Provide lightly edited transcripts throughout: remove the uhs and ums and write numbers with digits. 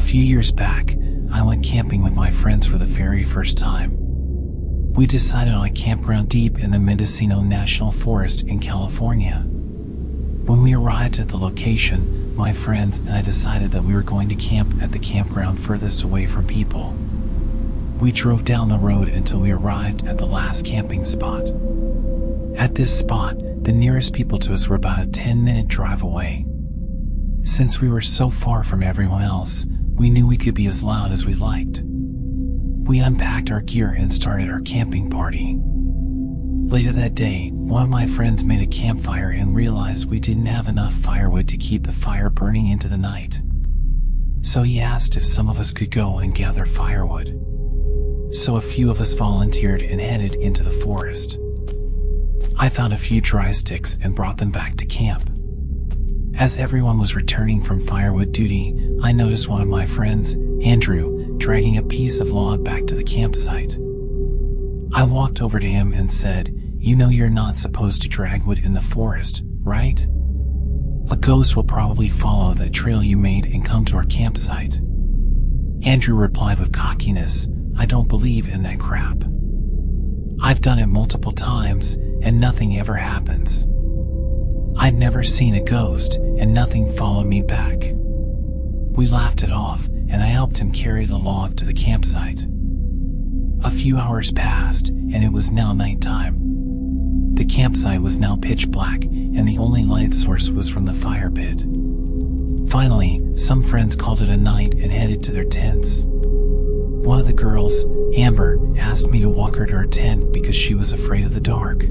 few years back, I went camping with my friends for the very first time. We decided on a campground deep in the Mendocino National Forest in California. When we arrived at the location, my friends and I decided that we were going to camp at the campground furthest away from people. We drove down the road until we arrived at the last camping spot. At this spot, the nearest people to us were about a 10-minute drive away. Since we were so far from everyone else, we knew we could be as loud as we liked. We unpacked our gear and started our camping party. Later that day, one of my friends made a campfire and realized we didn't have enough firewood to keep the fire burning into the night. So he asked if some of us could go and gather firewood. So a few of us volunteered and headed into the forest. I found a few dry sticks and brought them back to camp. As everyone was returning from firewood duty, I noticed one of my friends, Andrew, dragging a piece of log back to the campsite. I walked over to him and said, "You know you're not supposed to drag wood in the forest, right? A ghost will probably follow that trail you made and come to our campsite." Andrew replied with cockiness, "I don't believe in that crap. I've done it multiple times, and nothing ever happens. I'd never seen a ghost, and nothing followed me back." We laughed it off, and I helped him carry the log to the campsite. A few hours passed, and it was now nighttime. The campsite was now pitch black, and the only light source was from the fire pit. Finally, some friends called it a night and headed to their tents. One of the girls, Amber, asked me to walk her to her tent because she was afraid of the dark.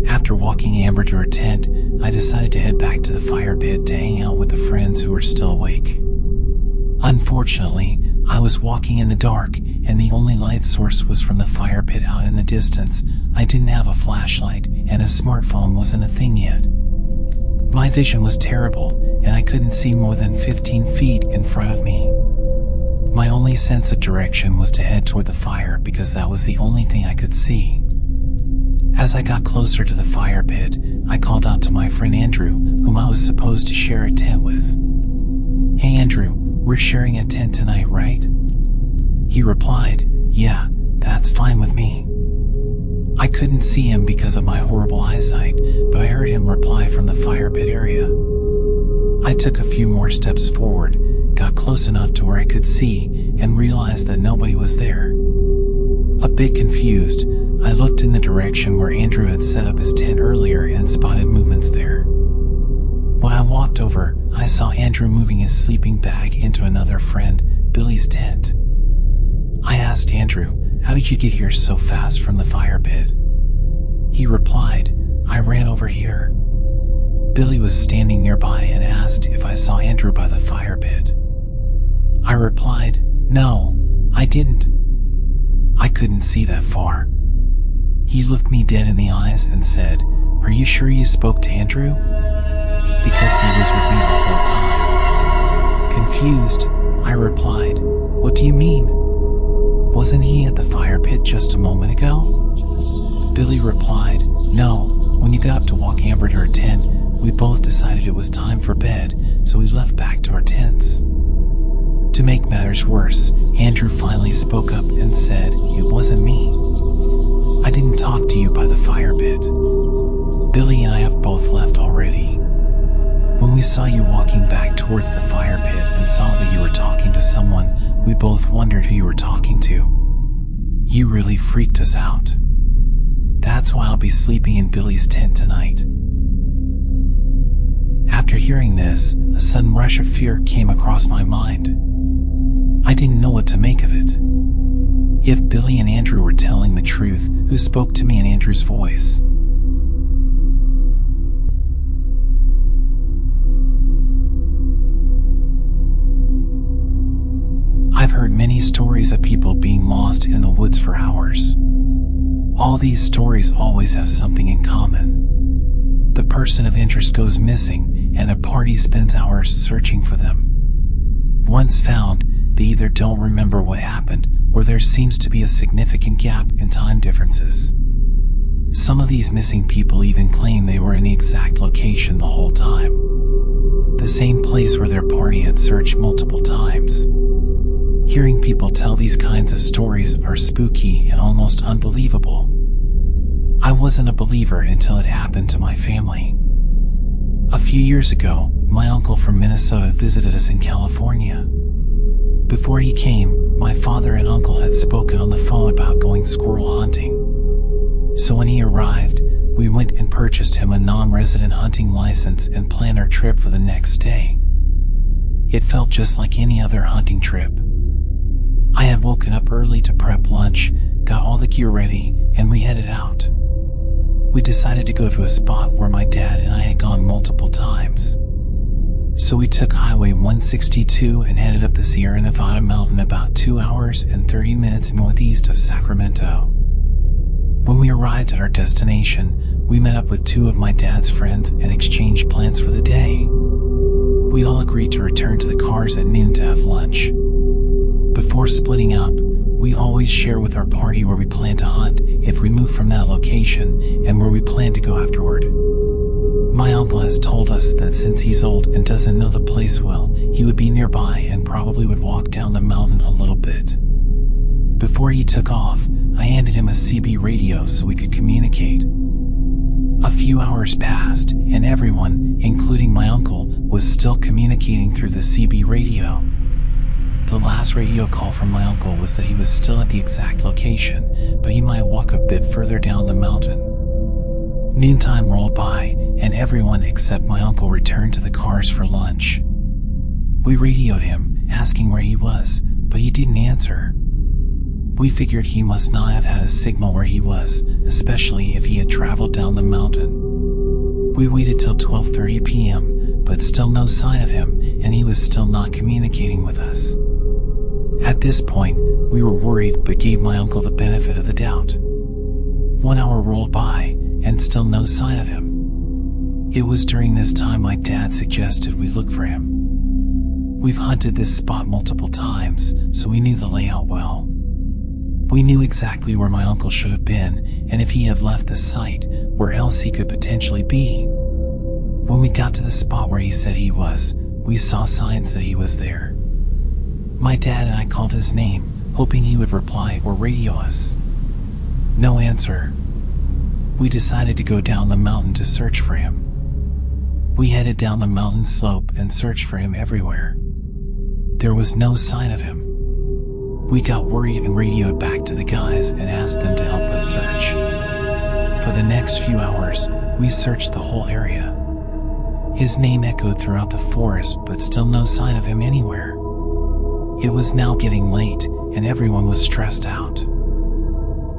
After walking Amber to her tent, I decided to head back to the fire pit to hang out with the friends who were still awake. Unfortunately, I was walking in the dark, and the only light source was from the fire pit out in the distance. I didn't have a flashlight, and a smartphone wasn't a thing yet. My vision was terrible, and I couldn't see more than 15 feet in front of me. My only sense of direction was to head toward the fire because that was the only thing I could see. As I got closer to the fire pit, I called out to my friend Andrew, whom I was supposed to share a tent with. "Hey Andrew, we're sharing a tent tonight, right?" He replied, "Yeah, that's fine with me." I couldn't see him because of my horrible eyesight, but I heard him reply from the fire pit area. I took a few more steps forward, got close enough to where I could see, and realized that nobody was there. A bit confused, I looked in the direction where Andrew had set up his tent earlier and spotted movements there. When I walked over, I saw Andrew moving his sleeping bag into another friend, Billy's tent. I asked Andrew, "How did you get here so fast from the fire pit?" He replied, "I ran over here." Billy was standing nearby and asked if I saw Andrew by the fire pit. I replied, "No, I didn't. I couldn't see that far." He looked me dead in the eyes and said, "Are you sure you spoke to Andrew?" Because he was with me the whole time. Confused, I replied, "What do you mean? Wasn't he at the fire pit just a moment ago?" Billy replied, "No, when you got up to walk Amber to her tent, we both decided it was time for bed, so we left back to our tents." To make matters worse, Andrew finally spoke up and said, "It wasn't me. I didn't talk to you by the fire pit. Billy and I have both left already. When we saw you walking back towards the fire pit and saw that you were talking to someone, we both wondered who you were talking to. You really freaked us out. That's why I'll be sleeping in Billy's tent tonight." After hearing this, a sudden rush of fear came across my mind. I didn't know what to make of it. If Billy and Andrew were telling the truth, who spoke to me in Andrew's voice? I've heard many stories of people being lost in the woods for hours. All these stories always have something in common. The person of interest goes missing, and a party spends hours searching for them. Once found, they either don't remember what happened, or there seems to be a significant gap in time differences. Some of these missing people even claim they were in the exact location the whole time. the same place where their party had searched multiple times. Hearing people tell these kinds of stories are spooky and almost unbelievable. I wasn't a believer until it happened to my family. A few years ago, my uncle from Minnesota visited us in California. Before he came, my father and uncle had spoken on the phone about going squirrel hunting. So when he arrived, we went and purchased him a non-resident hunting license and planned our trip for the next day. It felt just like any other hunting trip. I had woken up early to prep lunch, got all the gear ready, and we headed out. We decided to go to a spot where my dad and I had gone multiple times. So we took Highway 162 and headed up the Sierra Nevada mountain about 2 hours and 30 minutes northeast of Sacramento. When we arrived at our destination, we met up with 2 of my dad's friends and exchanged plans for the day. We all agreed to return to the cars at noon to have lunch. Before splitting up, we always share with our party where we plan to hunt if we move from that location and where we plan to go afterward. My uncle has told us that since he's old and doesn't know the place well, he would be nearby and probably would walk down the mountain a little bit. Before he took off, I handed him a CB radio so we could communicate. A few hours passed, and everyone, including my uncle, was still communicating through the CB radio. The last radio call from my uncle was that he was still at the exact location, but he might walk a bit further down the mountain. Noontime rolled by, and everyone except my uncle returned to the cars for lunch. We radioed him, asking where he was, but he didn't answer. We figured he must not have had a signal where he was, especially if he had traveled down the mountain. We waited till 12:30 p.m., but still no sign of him, and he was still not communicating with us. At this point, we were worried but gave my uncle the benefit of the doubt. 1 hour rolled by, and still no sign of him. It was during this time my dad suggested we look for him. We've hunted this spot multiple times, so we knew the layout well. We knew exactly where my uncle should have been, and if he had left the site, where else he could potentially be. When we got to the spot where he said he was, we saw signs that he was there. My dad and I called his name, hoping he would reply or radio us. No answer. We decided to go down the mountain to search for him. We headed down the mountain slope and searched for him everywhere. There was no sign of him. We got worried and radioed back to the guys and asked them to help us search. For the next few hours, we searched the whole area. His name echoed throughout the forest, but still no sign of him anywhere. It was now getting late, and everyone was stressed out.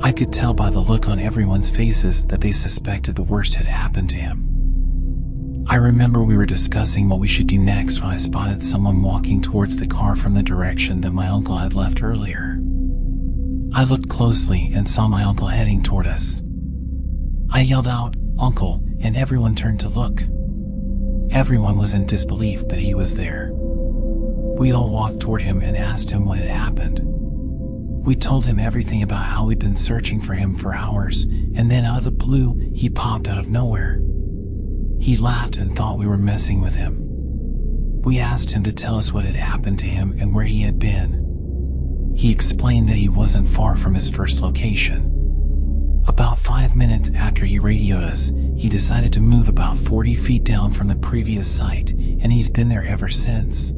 I could tell by the look on everyone's faces that they suspected the worst had happened to him. I remember we were discussing what we should do next when I spotted someone walking towards the car from the direction that my uncle had left earlier. I looked closely and saw my uncle heading toward us. I yelled out, "Uncle," and everyone turned to look. Everyone was in disbelief that he was there. We all walked toward him and asked him what had happened. We told him everything about how we'd been searching for him for hours, and then out of the blue, he popped out of nowhere. He laughed and thought we were messing with him. We asked him to tell us what had happened to him and where he had been. He explained that he wasn't far from his first location. About 5 minutes after he radioed us, he decided to move about 40 feet down from the previous site, and he's been there ever since.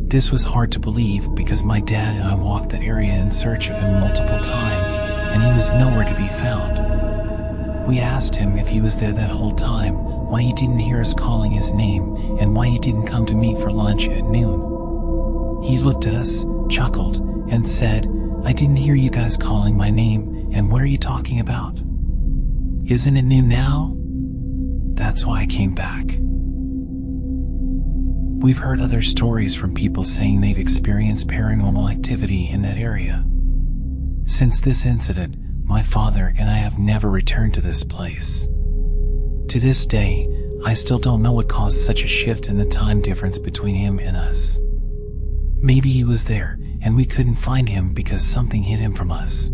This was hard to believe because my dad and I walked the area in search of him multiple times, and he was nowhere to be found. We asked him if he was there that whole time, why he didn't hear us calling his name, and why he didn't come to meet for lunch at noon. He looked at us, chuckled, and said, "I didn't hear you guys calling my name, and what are you talking about? Isn't it noon now? That's why I came back." We've heard other stories from people saying they've experienced paranormal activity in that area. Since this incident, my father and I have never returned to this place. To this day, I still don't know what caused such a shift in the time difference between him and us. Maybe he was there, and we couldn't find him because something hid him from us.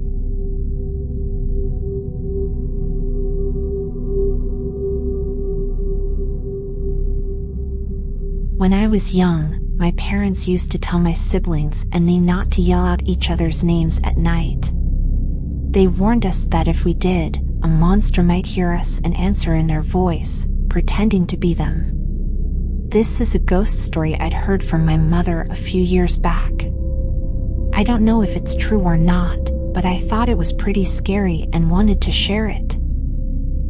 When I was young, my parents used to tell my siblings and me not to yell out each other's names at night. They warned us that if we did, a monster might hear us and answer in their voice, pretending to be them. This is a ghost story I'd heard from my mother a few years back. I don't know if it's true or not, but I thought it was pretty scary and wanted to share it.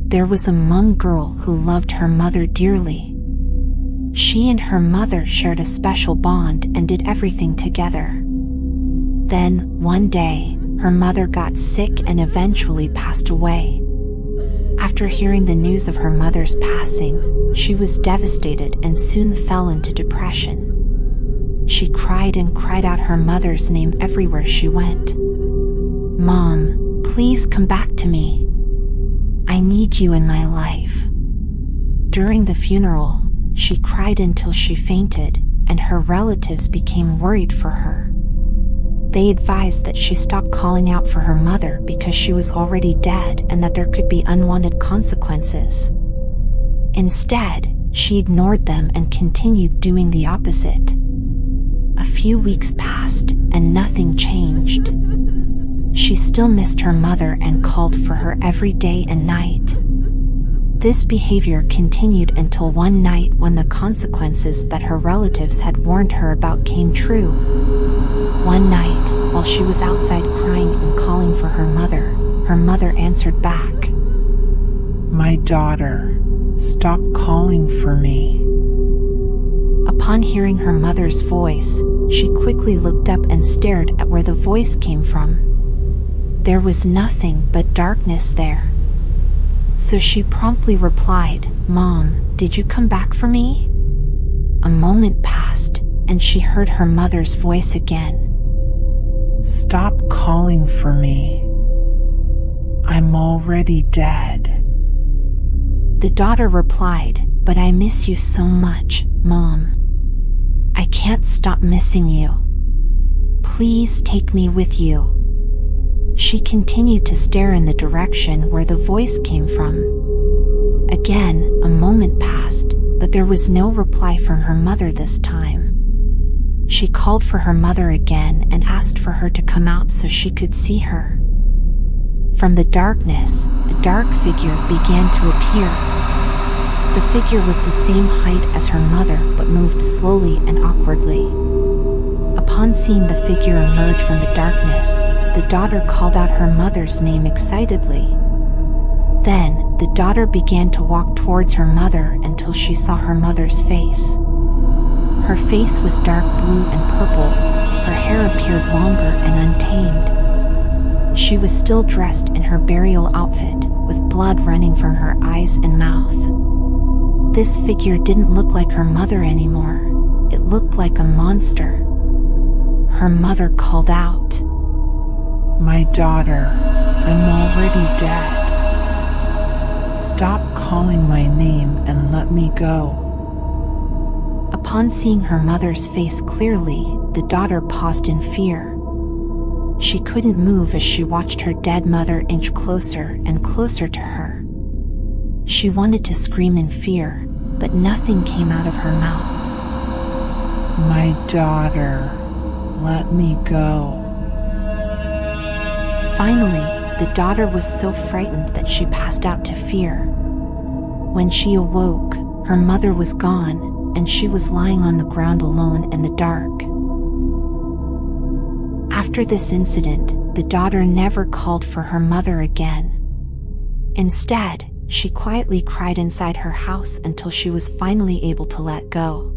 There was a Hmong girl who loved her mother dearly. She and her mother shared a special bond and did everything together. Then, one day, her mother got sick and eventually passed away. After hearing the news of her mother's passing, she was devastated and soon fell into depression. She cried and cried out her mother's name everywhere she went. "Mom, please come back to me. I need you in my life." During the funeral, she cried until she fainted, and her relatives became worried for her. They advised that she stop calling out for her mother because she was already dead and that there could be unwanted consequences. Instead, she ignored them and continued doing the opposite. A few weeks passed, and nothing changed. She still missed her mother and called for her every day and night. This behavior continued until one night when the consequences that her relatives had warned her about came true. One night, while she was outside crying and calling for her mother answered back, "My daughter, stop calling for me." Upon hearing her mother's voice, she quickly looked up and stared at where the voice came from. There was nothing but darkness there. So she promptly replied, "Mom, did you come back for me?" A moment passed, and she heard her mother's voice again. "Stop calling for me. I'm already dead." The daughter replied, "But I miss you so much, Mom. I can't stop missing you. Please take me with you." She continued to stare in the direction where the voice came from. Again, a moment passed, but there was no reply from her mother this time. She called for her mother again and asked for her to come out so she could see her. From the darkness, a dark figure began to appear. The figure was the same height as her mother but moved slowly and awkwardly. Upon seeing the figure emerge from the darkness, the daughter called out her mother's name excitedly. Then, the daughter began to walk towards her mother until she saw her mother's face. Her face was dark blue and purple, her hair appeared longer and untamed. She was still dressed in her burial outfit, with blood running from her eyes and mouth. This figure didn't look like her mother anymore. It looked like a monster. Her mother called out, "My daughter, I'm already dead. Stop calling my name and let me go." Upon seeing her mother's face clearly, the daughter paused in fear. She couldn't move as she watched her dead mother inch closer and closer to her. She wanted to scream in fear, but nothing came out of her mouth. "My daughter, let me go." Finally, the daughter was so frightened that she passed out to fear. When she awoke, her mother was gone, and she was lying on the ground alone in the dark. After this incident, the daughter never called for her mother again. Instead, she quietly cried inside her house until she was finally able to let go.